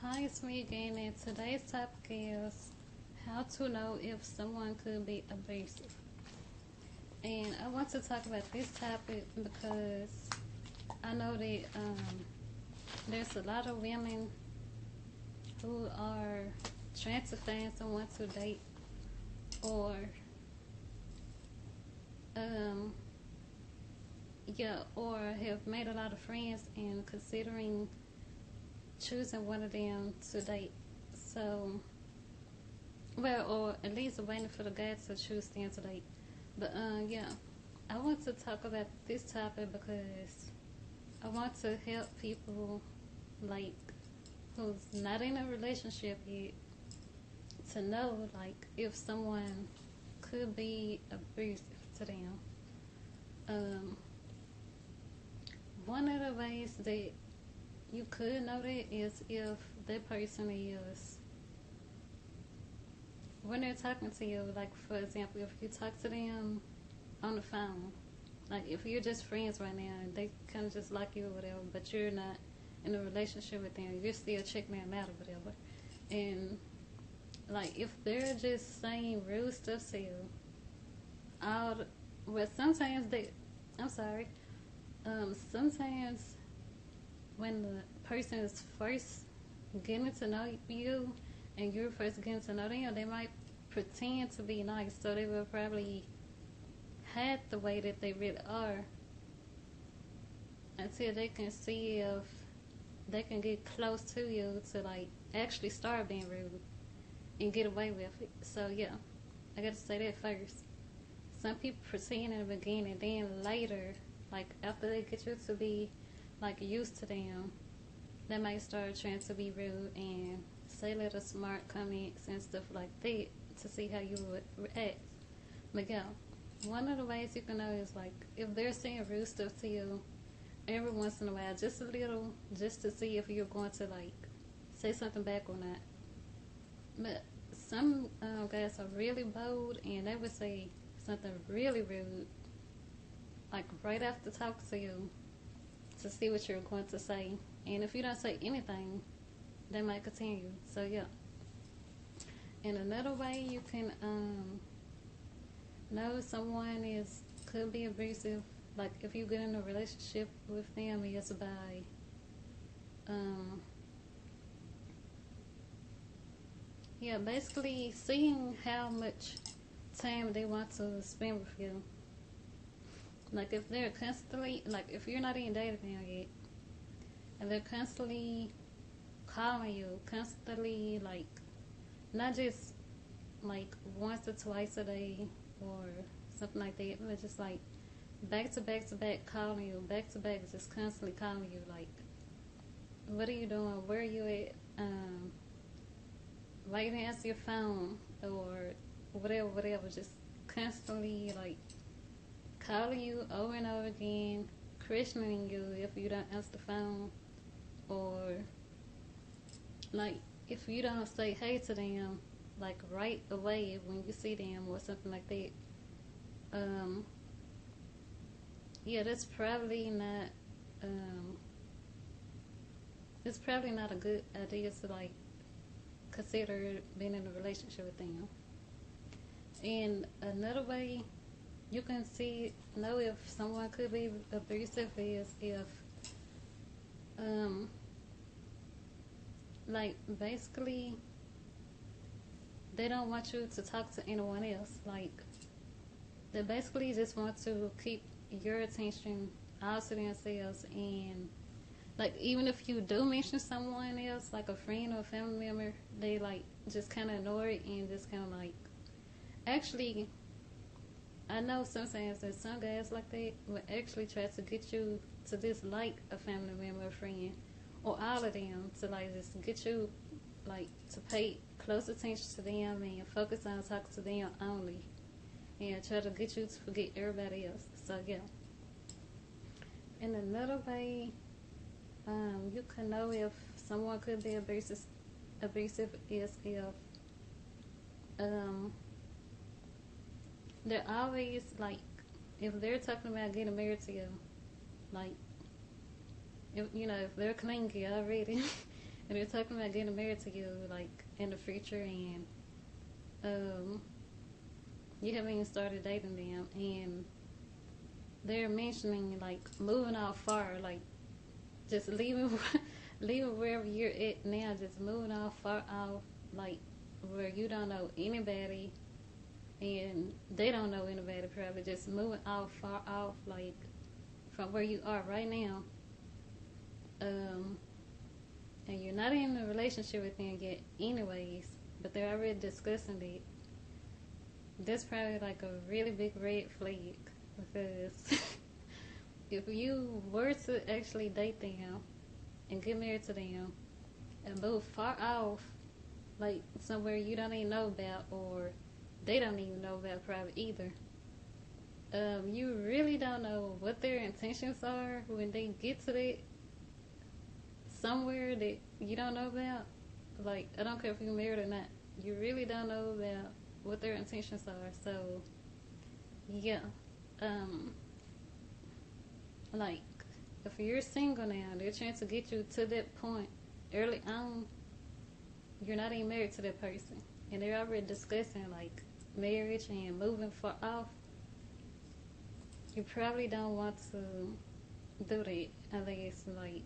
Hi, it's me again, and today's topic is how to know if someone could be abusive. And I want to talk about this topic because I know that there's a lot of women who are trying to find someone to date or um, or have made a lot of friends and considering choosing one of them to date. So, well, or at least waiting for the guy to choose them to date. But I want to talk about this topic because I want to help people like who's not in a relationship yet to know like if someone could be abusive to them. Um, One of the ways that you could know that is if that person is when they're talking to you, like for example, if you talk to them on the phone, like if you're just friends right now and they kind of just like you or whatever, but you're not in a relationship with them, you're still checking them out or whatever. And like if they're just saying rude stuff to you, all well sometimes they, I'm sorry, sometimes when the person is first getting to know you and you're first getting to know them, they might pretend to be nice, so they will probably hide the way that they really are until they can see if they can get close to you to like actually start being rude and get away with it. So yeah, I gotta say that first. Some people pretend in the beginning, then later, like after they get you to be like used to them, they might start trying to be rude and say little smart comments and stuff like that to see how you would react. But yeah, one of the ways you can know is like if they're saying rude stuff to you every once in a while, just a little, just to see if you're going to like say something back or not. But some guys are really bold and they would say something really rude, like right after talking to you to see what you're going to say. And if you don't say anything, they might continue. So yeah. And another way you can know someone is could be abusive, like if you get in a relationship with them, is by um, basically seeing how much time they want to spend with you. Like if they're constantly, like if you're not even dating them yet, and they're constantly calling you, constantly like not just like once or twice a day or something like that, but just like back to back to back calling you, back to back, just constantly calling you, like, what are you doing? Where are you at? Why you didn't answer your phone? Or whatever, whatever. Just constantly, like, calling you over and over again, questioning you if you don't answer the phone. Or, like, if you don't say hey to them, like, right away when you see them or something like that. Um, that's probably not um, it's probably not a good idea to like consider being in a relationship with them. And another way you can know if someone could be abusive is if um like basically they don't want you to talk to anyone else. Like they basically just want to keep your attention all to themselves, and like even if you do mention someone else, like a friend or a family member, they like just kind of ignore it and just kind of like. Actually, I know sometimes that some guys like that will actually try to get you to dislike a family member or friend, or all of them, to like just get you like to pay close attention to them and focus on talking to them only, and try to get you to forget everybody else. So yeah. And another way you can know if someone could be abusive is if um, they're always like, if they're talking about getting married to you, like if they're clingy already, and they're talking about getting married to you like in the future, and um, you haven't even started dating them, and they're mentioning like moving out far, like just leaving, leaving wherever you're at now, just moving out far out, like where you don't know anybody and they don't know anybody, probably just moving out far off, like from where you are right now. Um, and you're not in a relationship with them yet, anyways, but they're already discussing it. That's probably like a really big red flag because if you were to actually date them and get married to them and move far off, like somewhere you don't even know about or they don't even know about probably either, you really don't know what their intentions are when they get to that somewhere that you don't know about. Like, I don't care if you're married or not, you really don't know about what their intentions are. So, yeah. Um, like, if you're single now, they're trying to get you to that point early on. You're not even married to that person. And they're already discussing, like, marriage and moving far off. You probably don't want to do that unless, like,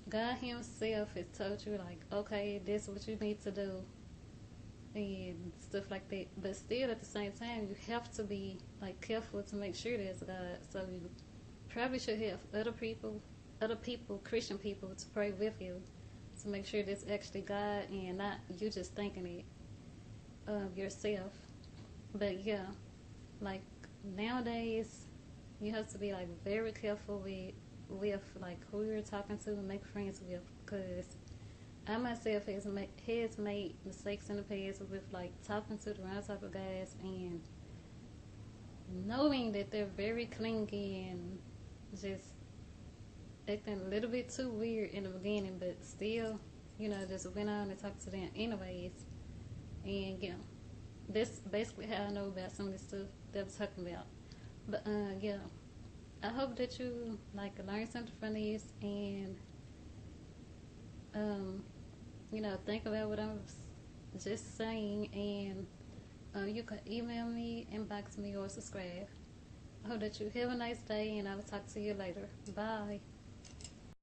God Himself has told you, like, okay, this is what you need to do, and stuff like that. But still, at the same time, you have to be, like, careful to make sure there's God. So you probably should have other people, Christian people, to pray with you to make sure that's actually God and not you just thinking it yourself. But yeah, like nowadays, you have to be like very careful with like who you're talking to and make friends with, because I myself has made mistakes in the past with like talking to the wrong type of guys and knowing that they're very clingy and just acting a little bit too weird in the beginning, but still, just went on and talked to them anyways. And that's basically how I know about some of this stuff that I was talking about. But yeah, I hope that you like learn something from this and um, think about what I was just saying, and you can email me, inbox me, or subscribe. I hope that you have a nice day, and I will talk to you later. Bye.